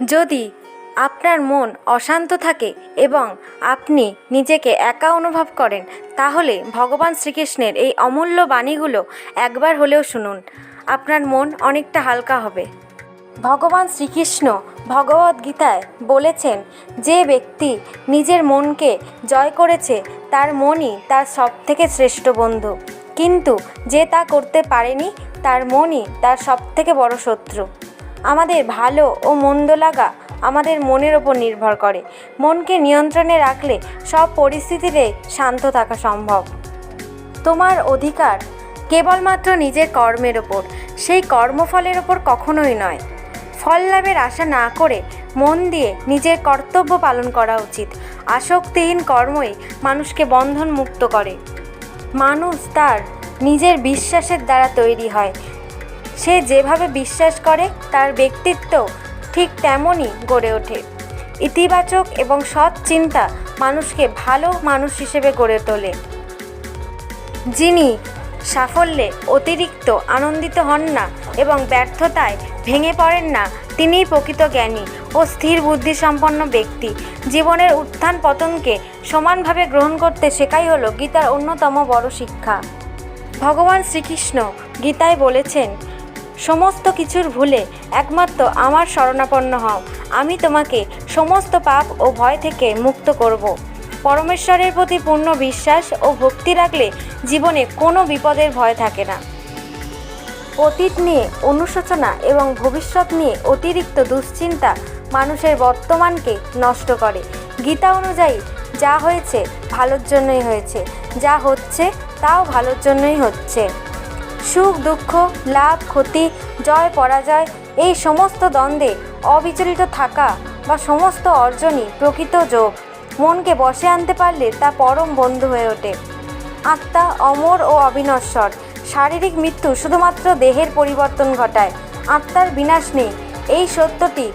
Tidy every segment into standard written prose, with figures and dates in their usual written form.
যদি আপনার মন অশান্ত থাকে এবং আপনি নিজেকে একা অনুভব করেন, তাহলে ভগবান শ্রীকৃষ্ণের এই অমূল্য বাণীগুলো একবার হলেও শুনুন। আপনার মন অনেকটা হালকা হবে। ভগবান শ্রীকৃষ্ণ ভগবদ্গীতায় বলেছেন, যে ব্যক্তি নিজের মনকে জয় করেছে তার মনই তার সবথেকে শ্রেষ্ঠ বন্ধু, কিন্তু যে তা করতে পারেনি তার মনই তার সবথেকে বড় শত্রু। আমাদের ভালো ও মন্দ লাগা আমাদের মনের ওপর নির্ভর করে। মনকে নিয়ন্ত্রণে রাখলে সব পরিস্থিতিতে শান্ত থাকা সম্ভব। তোমার অধিকার কেবলমাত্র নিজের কর্মের ওপর, সেই কর্মফলের ওপর কখনোই নয়। ফল লাভের আশা না করে মন দিয়ে নিজের কর্তব্য পালন করা উচিত। আসক্তিহীন কর্মই মানুষকে বন্ধন মুক্ত করে। মানুষ তার নিজের বিশ্বাসের দ্বারা তৈরি হয়। সে যেভাবে বিশ্বাস করে তার ব্যক্তিত্ব ঠিক তেমনই গড়ে ওঠে। ইতিবাচক এবং সৎ চিন্তা মানুষকে ভালো মানুষ হিসেবে গড়ে তোলে। যিনি সাফল্যে অতিরিক্ত আনন্দিত হন না এবং ব্যর্থতায় ভেঙে পড়েন না, তিনিই প্রকৃত জ্ঞানী ও স্থির বুদ্ধিসম্পন্ন ব্যক্তি। জীবনের উত্থান পতনকে সমানভাবে গ্রহণ করতে শেখাই হলো গীতার অন্যতম বড় শিক্ষা। ভগবান শ্রীকৃষ্ণ গীতায় বলেছেন, সমস্ত কিছুর ভুলে একমাত্র আমার শরণাপন্ন হও, আমি তোমাকে সমস্ত পাপ ও ভয় থেকে মুক্ত করব। পরমেশ্বরের প্রতি পূর্ণ বিশ্বাস ও ভক্তি রাখলে জীবনে কোনো বিপদের ভয় থাকে না। অতীত নিয়ে অনুশোচনা এবং ভবিষ্যৎ নিয়ে অতিরিক্ত দুশ্চিন্তা মানুষের বর্তমানকে নষ্ট করে। গীতা অনুযায়ী যা হয়েছে ভালোর জন্যই হয়েছে, যা হচ্ছে তাও ভালোর জন্যই হচ্ছে। সুখ দুঃখ, লাভ ক্ষতি, জয় পরাজয়, এই সমস্ত দ্বন্দ্বে অবিচলিত থাকা বা সমস্ত অর্জনই প্রকৃত যোগ। মনকে বশে আনতে পারলে তা পরম বন্ধু হয়ে ওঠে। আত্মা অমর ও অবিনশ্বর। শারীরিক মৃত্যু শুধুমাত্র দেহের পরিবর্তন ঘটায়, আত্মার বিনাশ নেই। এই সত্যটি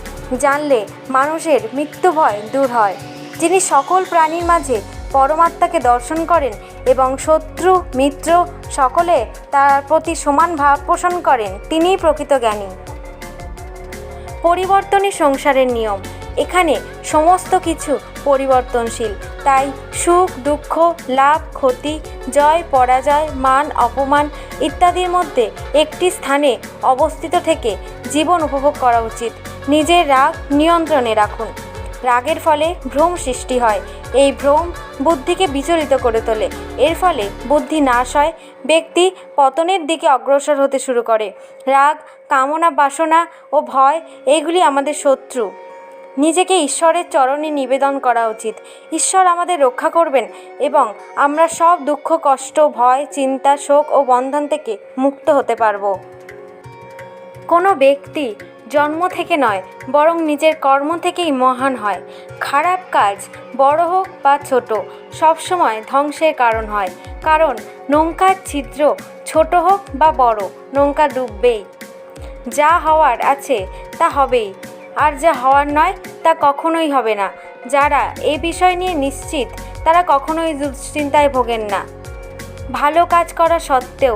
জানলে মানুষের মৃত্যু ভয় দূর হয়। যিনি সকল প্রাণীর মাঝে পরমাত্মাকে দর্শন করেন এবং শত্রু মিত্র সকলে তার প্রতি সমান ভাব পোষণ করেন, তিনিই প্রকৃত জ্ঞানী। পরিবর্তনই সংসারের নিয়ম। এখানে সমস্ত কিছু পরিবর্তনশীল। তাই সুখ দুঃখ, লাভ ক্ষতি, জয় পরাজয়, মান অপমান ইত্যাদির মধ্যে একটি স্থানে অবস্থিত থেকে জীবন উপভোগ করা উচিত। নিজের রাগ নিয়ন্ত্রণে রাখুন। রাগের ফলে ভ্রম সৃষ্টি হয়। এই ভ্রম বুদ্ধিকে বিচলিত করে তোলে। এর ফলে বুদ্ধি নাশ হয়, ব্যক্তি পতনের দিকে অগ্রসর হতে শুরু করে। রাগ, কামনা, বাসনা ও ভয় এইগুলি আমাদের শত্রু। নিজেকে ঈশ্বরের চরণে নিবেদন করা উচিত। ঈশ্বর আমাদের রক্ষা করবেন এবং আমরা সব দুঃখ কষ্ট ভয় চিন্তা শোক ও বন্ধন থেকে মুক্ত হতে পারব। কোনো ব্যক্তি জন্ম থেকে নয়, বরং নিজের কর্ম থেকেই মহান হয়। খারাপ কাজ বড় হোক বা ছোট সবসময় ধ্বংসের কারণ হয়, কারণ নৌকার ছিদ্র ছোট হোক বা বড়, নৌকা ডুববেই। যা হওয়ার আছে তা হবেই, আর যা হওয়ার নয় তা কখনোই হবে না। যারা এই বিষয় নিয়ে নিশ্চিত তারা কখনোই দুশ্চিন্তায় ভোগেন না। ভালো কাজ করা সত্ত্বেও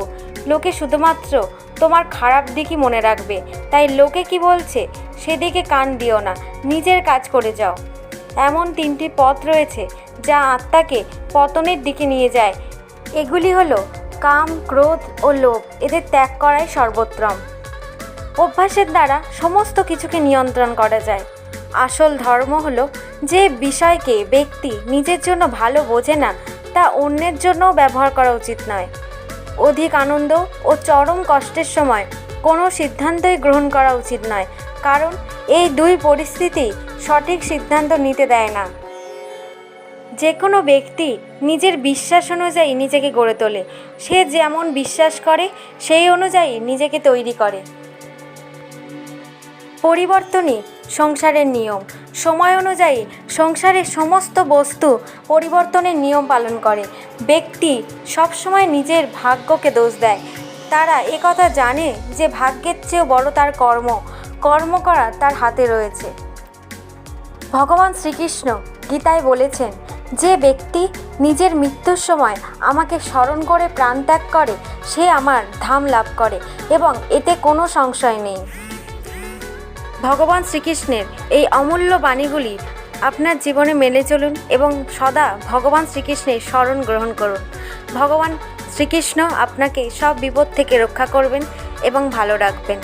লোকে শুধুমাত্র তোমার খারাপ দিকই মনে রাখবে। তাই লোকে কি বলছে সেদিকে কান দিও না, নিজের কাজ করে যাও। এমন তিনটি পথ রয়েছে যা আত্মাকে পতনের দিকে নিয়ে যায়। এগুলি হলো কাম, ক্রোধ ও লোভ। এদের ত্যাগ করাই সর্বোত্তম। অভ্যাসের দ্বারা সমস্ত কিছুকে নিয়ন্ত্রণ করা যায়। আসল ধর্ম হলো যে বিষয়কে ব্যক্তি নিজের জন্য ভালো বোঝে না তা অন্যের জন্যও ব্যবহার করা উচিত নয়। অধিক আনন্দ ও চরম কষ্টের সময় কোনো সিদ্ধান্তই গ্রহণ করা উচিত নয়, কারণ এই দুই পরিস্থিতি সঠিক সিদ্ধান্ত নিতে দেয় না। যে কোনো ব্যক্তি নিজের বিশ্বাস অনুযায়ী নিজেকে গড়ে তোলে। সে যেমন বিশ্বাস করে সেই অনুযায়ী নিজেকে তৈরি করে। পরিবর্তনই সংসারের নিয়ম। সময় অনুযায়ী সংসারের সমস্ত বস্তু পরিবর্তনের নিয়ম পালন করে। ব্যক্তি সবসময় নিজের ভাগ্যকে দোষ দেয়। তারা একথা জানে যে ভাগ্যের চেয়েও বড় তার কর্ম করা তার হাতে রয়েছে। ভগবান শ্রীকৃষ্ণ গীতায় বলেছেন, যে ব্যক্তি নিজের মৃত্যুর সময় আমাকে স্মরণ করে প্রাণত্যাগ করে সে আমার ধাম লাভ করে এবং এতে কোনো সংশয় নেই। ভগবান শ্রীকৃষ্ণের এই অমূল্য বাণীগুলি আপনার জীবনে মেনে চলুন এবং সদা ভগবান শ্রীকৃষ্ণের শরণ গ্রহণ করুন। ভগবান শ্রীকৃষ্ণ আপনাকে সব বিপদ থেকে রক্ষা করবেন এবং ভালো রাখবেন।